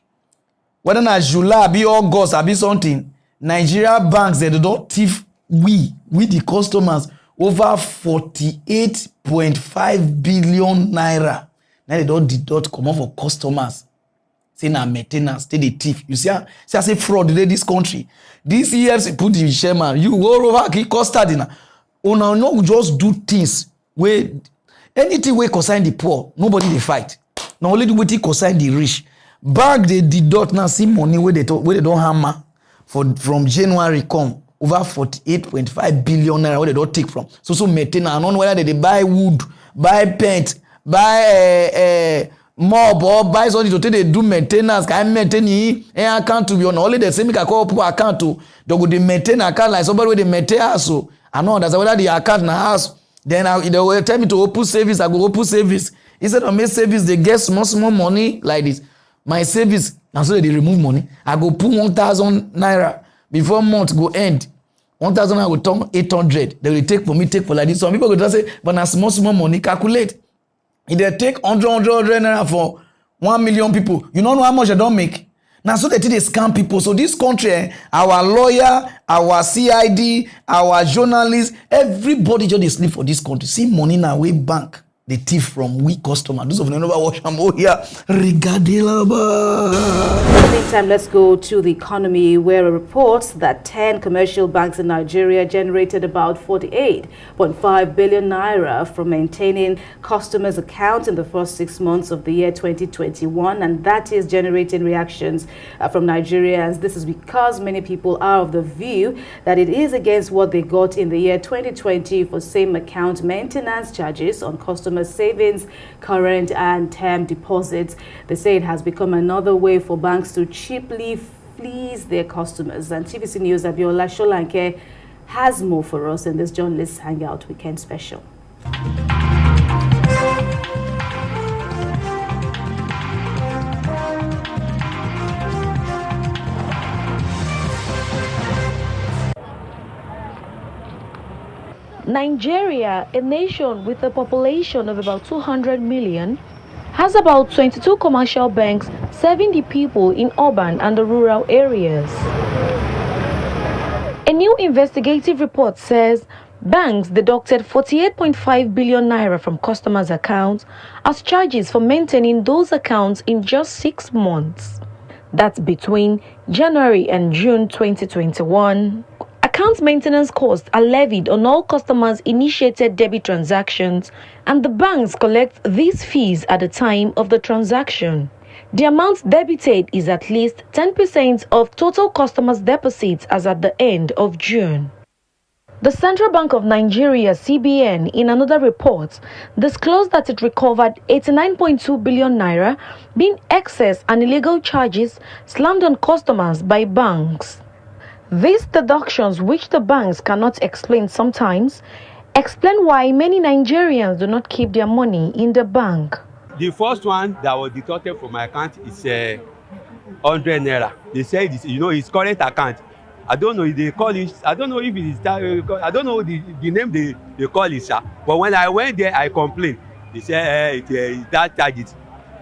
whether na July be August or be something. Nigeria banks they don't thief we the customers over 48.5 billion naira. Now they don't deduct come off for customers. Say na maintenance, they thief. You see, I say fraud in this country. This years put the chairman. You go over he costed in. Una no just do things where anything wey concern the poor, nobody dey fight. Na only the wetin concern the rich. Bank they deduct now see money where they don't hammer from January come over 48.5 billion naira where they don't take from. So maintain and on whether they buy wood, buy paint, buy mob or buy something to take they do maintenance. Can maintain an account to be on only the same make I call people account to they go dey maintain account like somebody where they maintain house. So I know that's whether the account na house. Then they will tell me to open service. I go open service. Instead of make service, they get small money like this. My service, and so they remove money. I go put 1,000 naira before month go end. 1,000 I go turn 800. They will take for me, take for like this. Some people go just say, but na small money. Calculate. If they take 100 naira for 1 million people, you don't know how much they don't make. Now, so they scam people. So this country, our lawyer, our CID, our journalists, everybody just sleep for this country. See money now, we bank. The thief from weak customer. Those of them never watch them here. In the meantime, let's go to the economy, where it reports that 10 commercial banks in Nigeria generated about 48.5 billion naira from maintaining customers' accounts in the first 6 months of the year 2021, and that is generating reactions from Nigerians. This is because many people are of the view that it is against what they got in the year 2020 for same account maintenance charges on customers' savings, current and term deposits. They say it has become another way for banks to cheaply fleece their customers. And TVC News' Abiola Sholanke has more for us in this Journalists Hangout Weekend Special. Nigeria, a nation with a population of about 200 million, has about 22 commercial banks serving the people in urban and the rural areas. A new investigative report says banks deducted 48.5 billion naira from customers' accounts as charges for maintaining those accounts in just 6 months. That's between January and June 2021. Account maintenance costs are levied on all customers' initiated debit transactions, and the banks collect these fees at the time of the transaction. The amount debited is at least 10% of total customers' deposits as at the end of June. The Central Bank of Nigeria, CBN, in another report, disclosed that it recovered 89.2 billion naira, being excess and illegal charges slammed on customers by banks. These deductions, which the banks cannot explain sometimes, explain why many Nigerians do not keep their money in the bank. The first one that was deducted from my account is 100 naira. They say it's current account. I don't know if they call it. I don't know if it is that. I don't know the name they call it, sir. But when I went there, I complained. They say it's that charges.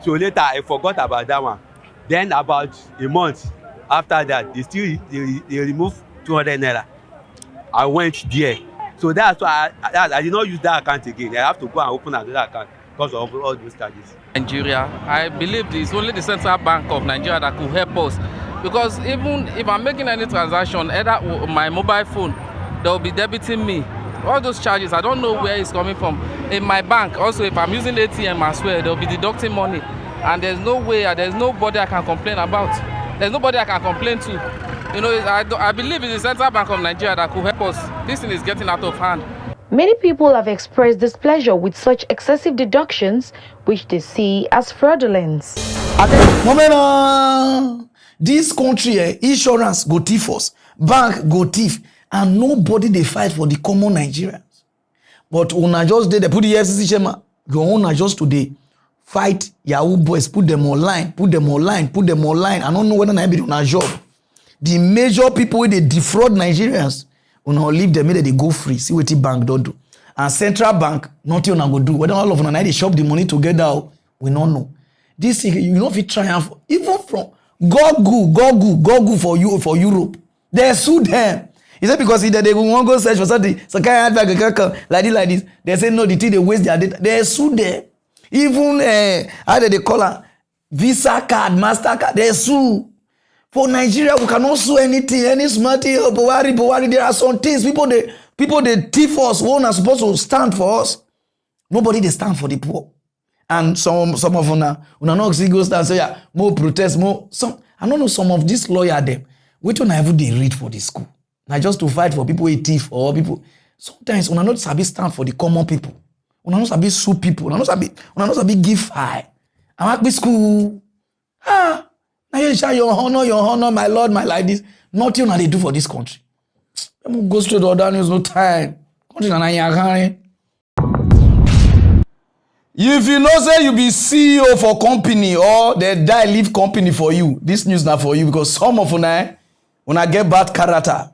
So later I forgot about that one. Then about a month after that, they removed 200 naira. I went there. So that's why I did not use that account again. I have to go and open another account because of all those charges. Nigeria, I believe it's only the Central Bank of Nigeria that could help us. Because even if I'm making any transaction, either on my mobile phone, they'll be debiting me. All those charges, I don't know where it's coming from. In my bank, also, if I'm using ATM as well, they'll be deducting money. And there's no way, there's nobody I can complain about. There's nobody I can complain to. You know, I believe it's the Central Bank of Nigeria that could help us. This thing is getting out of hand. Many people have expressed displeasure with such excessive deductions, which they see as fraudulence. This country, insurance go thief us, bank go thief, and nobody they fight for the common Nigerians. But una just dey, they put the FCC chairman. Your own are just today. Fight Yahoo boys, put them online, put them online, put them online. I don't know whether I be on a job. The major people wey dey defraud Nigerians, una leave them, make they go free. See what the bank don't do. And central bank, nothing una go do. Whether all of una they shop the money together, we don't know. This you know if you triumph, even from Google for you for Europe. They sue them. He said because they won't go search for something. So can't like this. They say no, the thing they waste their data. They sue them. Even how they call her Visa card, MasterCard, they sue. For Nigeria, we cannot sue anything, any smart thing. Buhari. There are some things people they thief us. We are supposed to stand for us. Nobody they stand for the poor. And some of una not see go stand say yeah, more protest, more some. I don't know some of these lawyer them. Which one have they read for the school? Now just to fight for people who thief or people. Sometimes una not sabi stand for the common people. Una not sabi sue people. Una not sabi give high. I want be school. Now you share your honor, my Lord, my like this. Nothing that they do for this country. Go straight to other news, no time. Country na carry. If you know say you be CEO for company or they die leave company for you, this news not for you because some of una get bad character.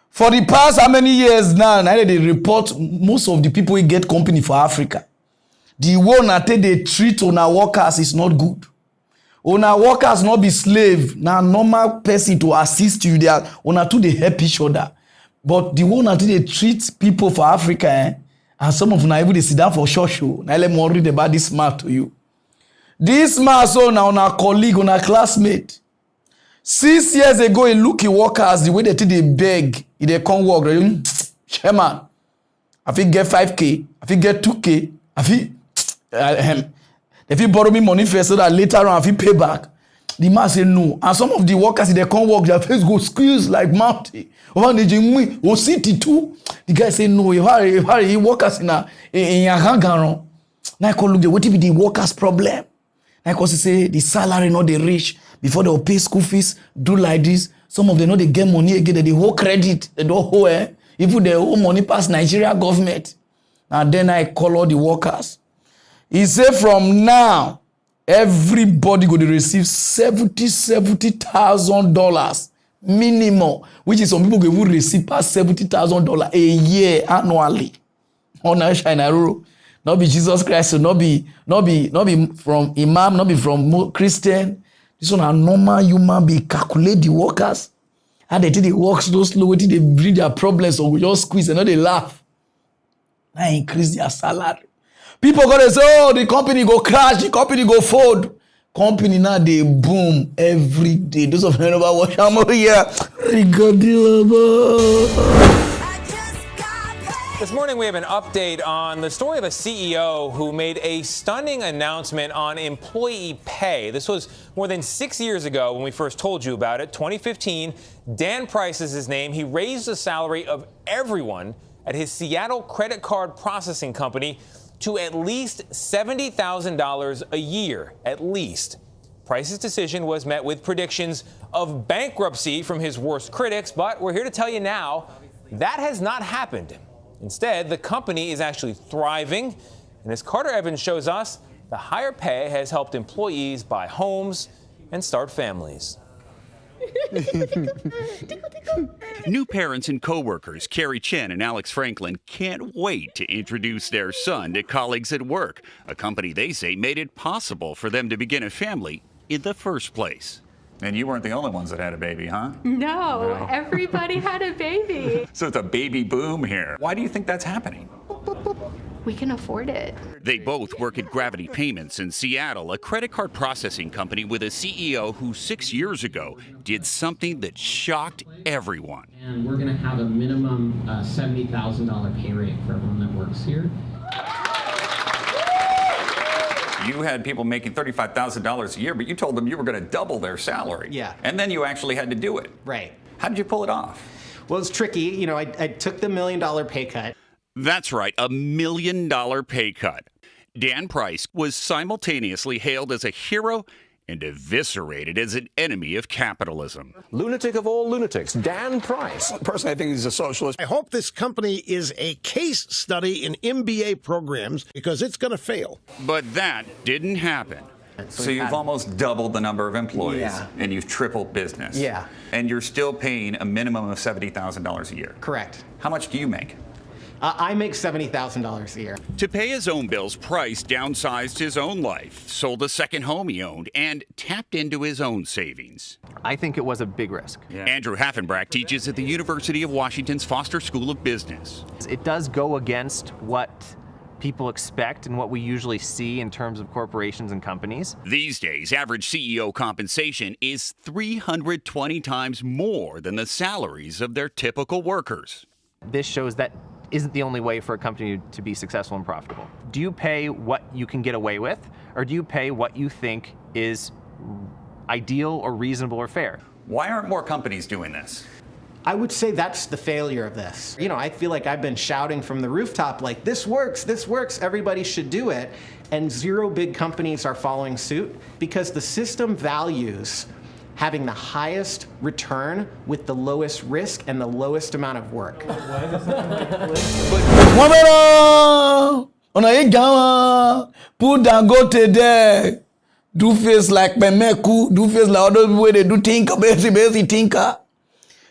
For the past how many years now they report most of the people who get company for Africa. The one that they treat on our workers is not good. On our workers not be slave. Now normal person to assist you there. On two they help each other. But the one that they treat people for Africa, and some of them even they sit down for short show. Now let me read about this man to you. This man so now on our colleague, on our classmate. 6 years ago, he look at workers the way they beg. They can't work. Chairman, I think get 5K. I think get 2K. I think if you borrow me money first so that later on I will pay back. The man say no. And some of the workers, they can't work. Their face go squeeze like mountain. Or city too. The guy say no. He workers in Yahagaron. Now I call look, what if the workers' problem? Now because he say the salary not they reach before they will pay school fees. Do like this. Some of them know they get money again. They hold credit. They don't hold even they owe money past Nigeria government. And then I call all the workers. He said from now, everybody going to receive $70,000 minimum, which is some people will receive past $70,000 a year annually. On National, not be Jesus Christ, not be from Imam, not be from Christian. This one a normal human being calculate the workers. And they think they work slow, they bring their problems, so we just squeeze and they laugh. Now increase their salary. People gonna say, oh, the company go crash, the company go fold. Company now they boom every day. Those of you know about what I'm over here. This morning we have an update on the story of a CEO who made a stunning announcement on employee pay. This was more than 6 years ago when we first told you about it. 2015, Dan Price is his name. He raised the salary of everyone at his Seattle credit card processing company to at least $70,000 a year, at least. Price's decision was met with predictions of bankruptcy from his worst critics, but we're here to tell you now that has not happened. Instead, the company is actually thriving, and as Carter Evans shows us, the higher pay has helped employees buy homes and start families. New parents and co-workers Carrie Chen and Alex Franklin can't wait to introduce their son to colleagues at work, a company they say made it possible for them to begin a family in the first place. And you weren't the only ones that had a baby, huh? No, everybody had a baby. So it's a baby boom here. Why do you think that's happening? We can afford it. They both work at Gravity Payments in Seattle, a credit card processing company with a CEO who 6 years ago did something that shocked everyone. And we're going to have a minimum $70,000 pay rate for everyone that works here. You had people making $35,000 a year, but you told them you were going to double their salary. Yeah. And then you actually had to do it. Right. How did you pull it off? Well, it's tricky. You know, I took the $1 million pay cut. That's right, $1 million pay cut. Dan Price was simultaneously hailed as a hero and eviscerated as an enemy of capitalism. Lunatic of all lunatics, Dan Price. Personally, I think he's a socialist. I hope this company is a case study in MBA programs because it's going to fail. But that didn't happen. So you've almost doubled the number of employees, Yeah. and you've tripled business. Yeah. And you're still paying a minimum of $70,000 a year. Correct. How much do you make? I make $70,000 a year. To pay his own bills, Price downsized his own life, sold a second home he owned, and tapped into his own savings. I think it was a big risk. Yeah. Andrew Haffenbrack teaches at the University of Washington's Foster School of Business. It does go against what people expect and what we usually see in terms of corporations and companies. These days, average CEO compensation is 320 times more than the salaries of their typical workers. This shows that isn't the only way for a company to be successful and profitable. Do you pay what you can get away with, or do you pay what you think is ideal or reasonable or fair? Why aren't more companies doing this? I would say that's the failure of this. You know, I feel like I've been shouting from the rooftop like, this works, everybody should do it. And zero big companies are following suit because the system values having the highest return with the lowest risk and the lowest amount of work. Put Dangote there. Do face like Memeku, do face like other way they do tinker, basically tinker.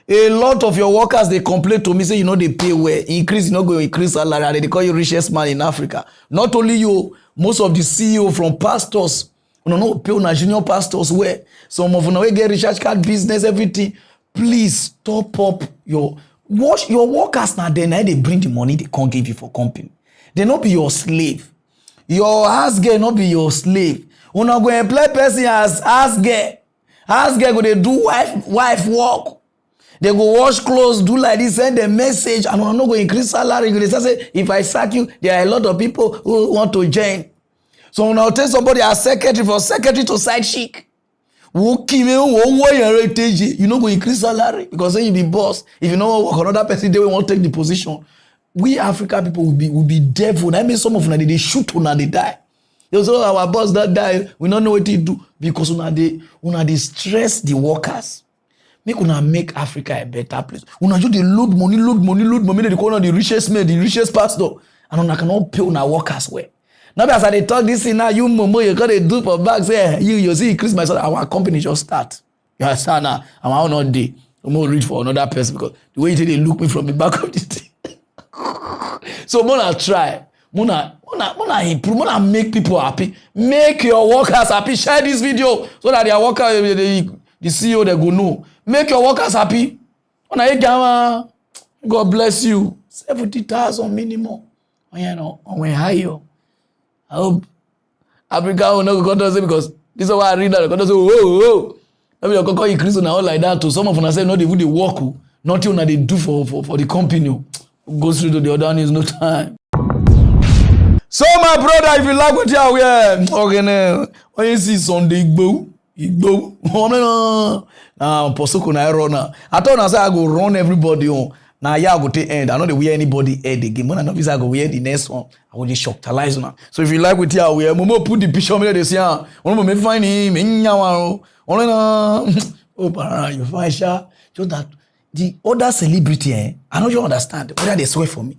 A lot of your workers, they complain to me, say, you know, they pay well. Increase, you know, go increase salary. They call you richest man in Africa. Not only you, most of the CEO from pastors, you know, pay on junior pastors where some of them get recharge card business, everything. Please top up your workers now. Then they bring the money they can't give you for company. They not be your slave. Your house girl not be your slave. You not go employ person as house girl. House girl go they do wife work. They go wash clothes, do like this, send a message, and I'm not going to increase salary. They say, if I sack you, there are a lot of people who want to join. So when I'll tell somebody as secretary, from secretary to side chick, you not going to increase salary because then you be boss. If you know work another person, they won't take the position. We African people will be devil. I mean, some of them they shoot when they die. They say, oh, our boss that die, we don't know what to do because they stress the workers. Make Africa a better place. Una just dey load money. They call on the richest man, the richest pastor, and una cannot pay una workers well. Now as I talk this thing now, you momo you gotta do for back. Say you see increase my salary. Our company just start. You understand now? And I will not day. I'm gonna reach for another person because the way they look me from the back of the thing. So Mona try. Mona improve. Mona make people happy. Make your workers happy. Share this video so that their worker, the CEO, they go know. Make your workers happy. God bless you. 70,000 minimum. You know, when higher. I hope Africa will not go to because this is why I read that. God say, whoa. Maybe you can increase on all like that to some of them say no, they would work. Nothing that they do for the company. Go through to the other news, no time. So my brother, if you like what you are, okay, now when you see Sunday Igbo, now Posoko na run now. I thought I say I go run everybody on. Now I go take end. I know they wear anybody head again. When I know I go wear the next one, I will just shocktalize now. So if you like what you are, Momo put the picture me there. Say, Momo me find him. Oh, Pararan, you find Sha. Just that the other celebrity, I know you understand whether they swear for me.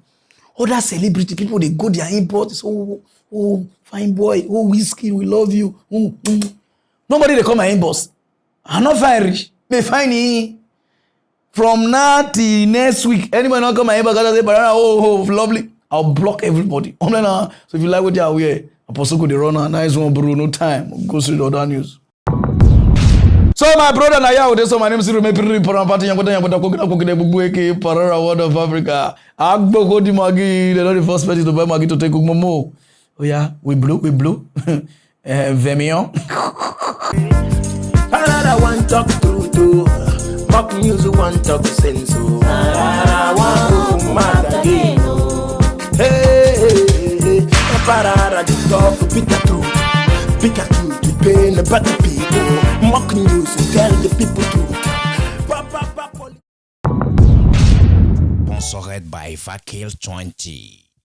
Other celebrity people they go their import. Oh, fine boy. Oh, whiskey, we love you. Nobody they call my inbox. I'm not fine rich. They find him. From now till next week, anybody not come my inbox, I say, oh, lovely. I'll block everybody. So if you like what you are wearing, Apostle go the runner, nice one, bro, no time. Go through the other news. So my brother Naya, so my name is Pararan Word of Africa. Agbo go di Magi, they're not the first person to buy Magi to take Momo. Oh yeah, we blew. Vemion. I want talk true to Mock news want talk sense. I want mad again. Hey, Pararan the talk pick a truth, the pain about the people. Mock news tell the people truth. Sponsored by Fakil 20.